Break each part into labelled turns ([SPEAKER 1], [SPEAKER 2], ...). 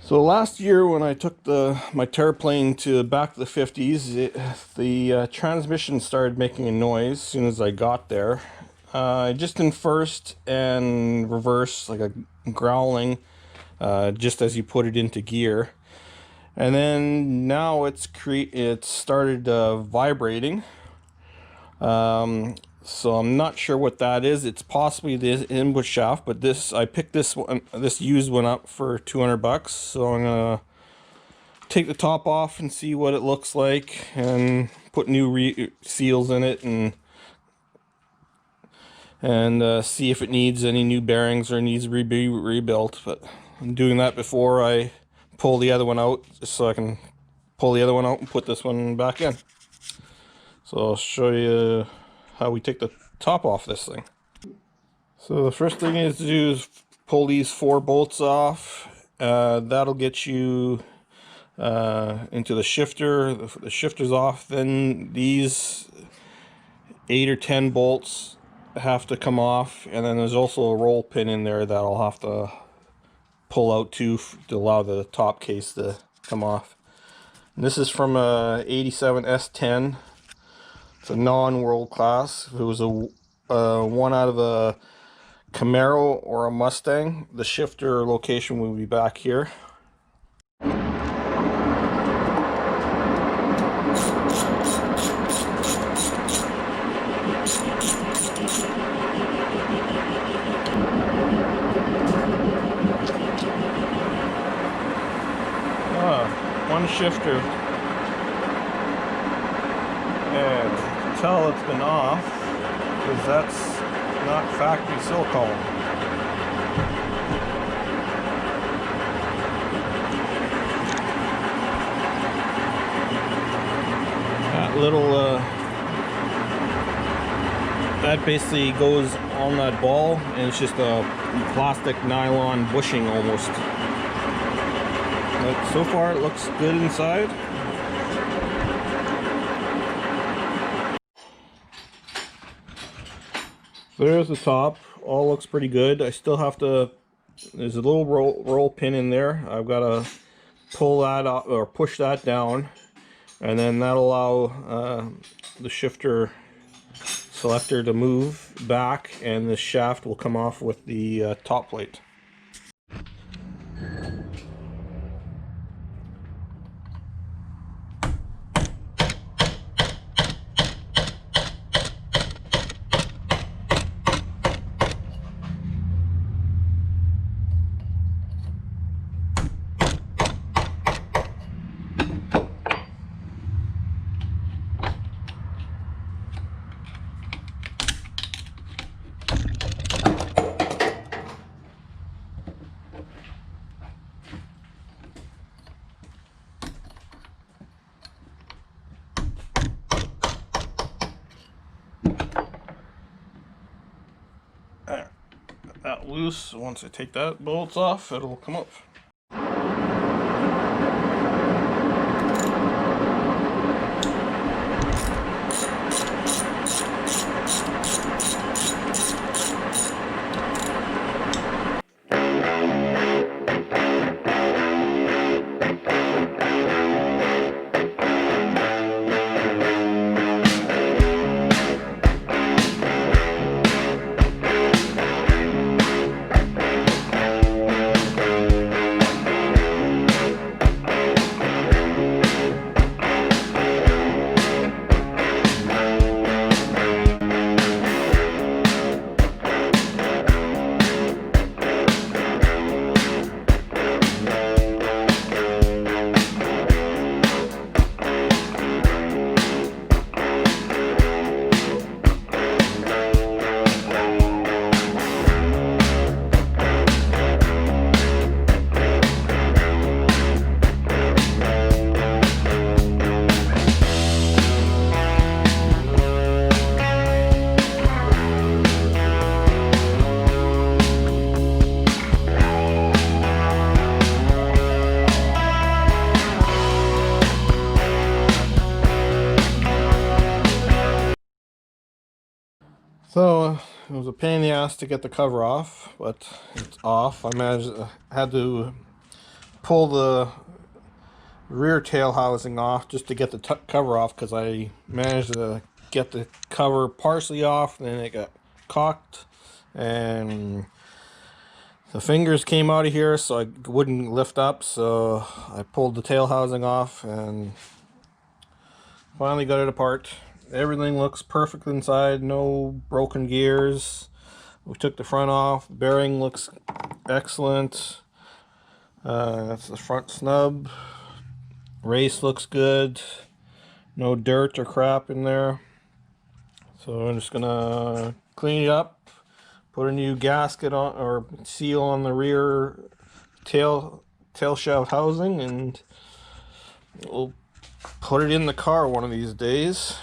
[SPEAKER 1] So last year when I took my Terraplane to back to the 50s, the transmission started making a noise as soon as I got there. Just in first and reverse, like a growling, just as you put it into gear. And then now it started vibrating. So I'm not sure what that is. It's possibly the input shaft, but I picked this used one up for 200 bucks. So I'm gonna take the top off and see what it looks like, and put new seals in it, and see if it needs any new bearings or needs to be rebuilt. But I'm doing that before I pull the other one out, just so I can pull the other one out and put this one back in. So I'll show you how we take the top off this thing. So the first thing is to do is pull these 4 bolts off. That'll get you into the shifter. The shifter's off. Then these 8 or 10 bolts have to come off, and then there's also a roll pin in there that I'll have to pull out too to allow the top case to come off. And this is from a 87 S10. It's a non-world class. If it was a one out of a Camaro or a Mustang, the shifter location will be back here. One shifter, and tell it's been off because that's not factory silicone. That little that basically goes on that ball, and it's just a plastic nylon bushing almost. But so far it looks good inside. There's the top. All looks pretty good. I still have to, there's a little roll pin in there. I've got to pull that off or push that down, and then that'll allow the shifter selector to move back, and the shaft will come off with the top plate. That loose. Once I take that bolts off, it'll come up. So it was a pain in the ass to get the cover off, but it's off. I had to pull the rear tail housing off just to get the cover off, because I managed to get the cover partially off, and then it got cocked and the fingers came out of here, so I wouldn't lift up. So I pulled the tail housing off and finally got it apart. Everything looks perfect inside, no broken gears. We took the front off, bearing looks excellent. That's the front snub. Race looks good, no dirt or crap in there. So I'm just gonna clean it up, put a new gasket on or seal on the rear tail shaft housing, and we'll put it in the car one of these days.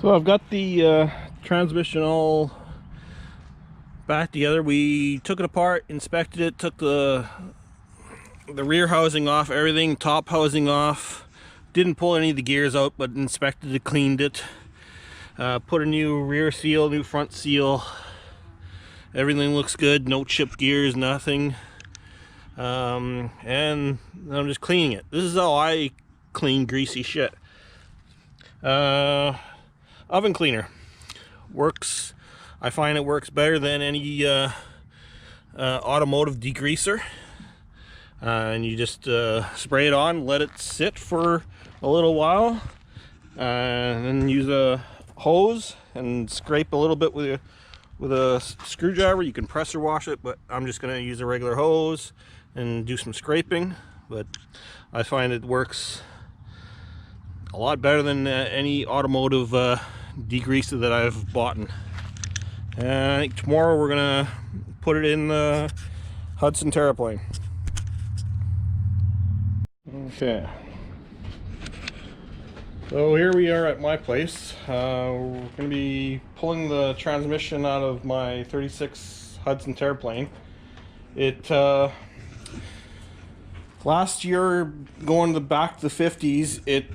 [SPEAKER 1] So I've got the transmission all back together. We took it apart, inspected it, took the rear housing off, everything, top housing off. Didn't pull any of the gears out, but inspected it, cleaned it. Put a new rear seal, new front seal. Everything looks good, no chipped gears, nothing. And I'm just cleaning it. This is how I clean greasy shit. Oven cleaner works. I find it works better than any automotive degreaser. And you just spray it on, let it sit for a little while, and then use a hose and scrape a little bit with a screwdriver. You can pressure wash it, but I'm just going to use a regular hose and do some scraping. But I find it works a lot better than any automotive degreaser that I've bought. And I think tomorrow we're going to put it in the Hudson Terraplane. Okay, so here we are at my place. We're going to be pulling the transmission out of my 36 Hudson Terraplane. It last year, going back to the 50s, it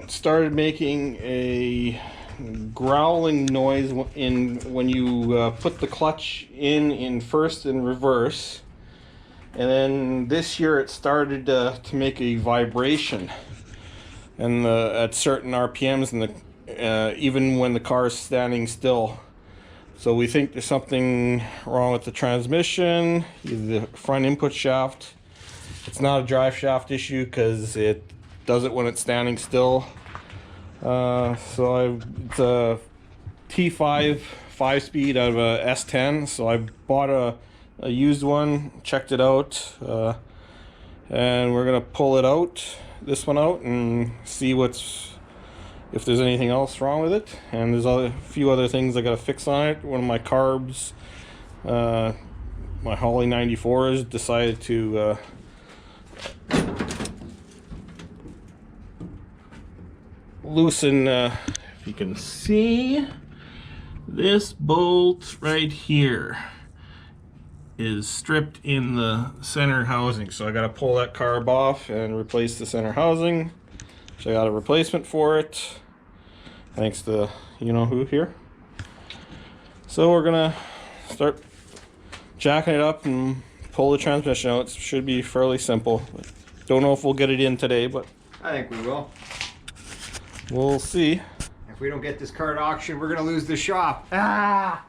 [SPEAKER 1] started making a growling noise when you put the clutch in first and reverse. And then this year it started to make a vibration, and at certain RPMs, and even when the car is standing still. So we think there's something wrong with the transmission, the front input shaft. It's not a drive shaft issue because it does it when it's standing still. It's a T5 5-speed out of a S10. So I bought a used one, checked it out, and we're gonna pull this one out, and see if there's anything else wrong with it. And there's a few other things I gotta fix on it. One of my carbs, my Holly 94s, decided to loosen. If you can see, this bolt right here is stripped in the center housing, so I got to pull that carb off and replace the center housing. So I got a replacement for it, thanks to you know who here. So we're gonna start jacking it up and pull the transmission out. It should be fairly simple. Don't know if we'll get it in today, but
[SPEAKER 2] I think we will.
[SPEAKER 1] We'll see.
[SPEAKER 2] If we don't get this car at auction, we're gonna lose the shop. Ah!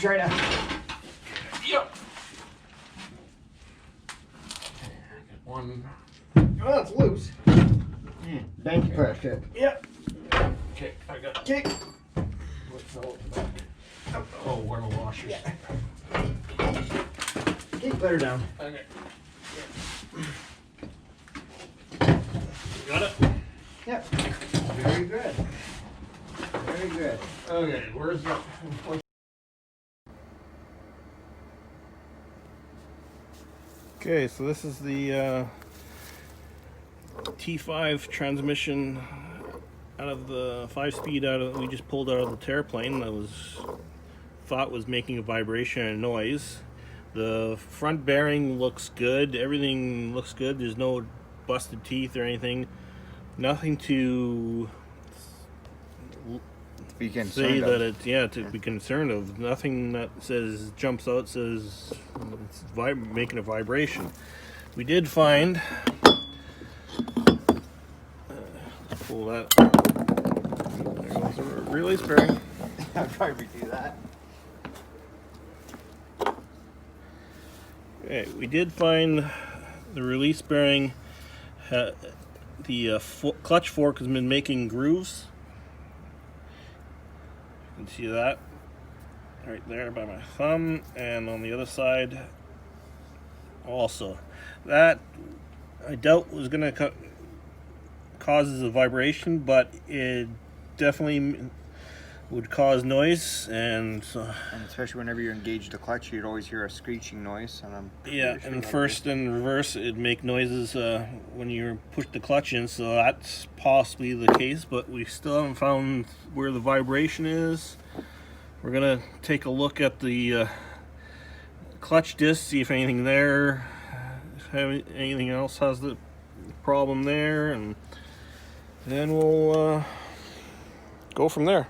[SPEAKER 2] try to.
[SPEAKER 1] Yep. One.
[SPEAKER 2] Oh, it's loose. Bank pressure. Yep.
[SPEAKER 1] Okay, I got
[SPEAKER 2] Okay.
[SPEAKER 1] what's all back. Oh, one of the washers.
[SPEAKER 2] Yeah. Okay, put her down.
[SPEAKER 1] Okay. Got it?
[SPEAKER 2] Yep. Very good. Very good.
[SPEAKER 1] Okay, where's the... Okay, so this is the T5 transmission out of the 5-speed we just pulled out of the Terraplane that thought was making a vibration and noise. The front bearing looks good. Everything looks good. There's no busted teeth or anything. Nothing to
[SPEAKER 3] be
[SPEAKER 1] say
[SPEAKER 3] concerned
[SPEAKER 1] that
[SPEAKER 3] of.
[SPEAKER 1] to be concerned of. Nothing that jumps out says it's making a vibration. We did find let's pull that. There goes the release bearing.
[SPEAKER 3] I'd probably do that.
[SPEAKER 1] Okay, we did find the release bearing. The clutch fork has been making grooves. You can see that right there by my thumb, and on the other side also. That I doubt was going to causes a vibration, but it definitely would cause noise, and
[SPEAKER 3] especially whenever you engage the clutch, you'd always hear a screeching noise. And
[SPEAKER 1] yeah, and first and reverse, it'd make noises when you push the clutch in, so that's possibly the case, but we still haven't found where the vibration is. We're gonna take a look at the clutch disc, see if anything there, if anything else has the problem there, and then we'll go from there.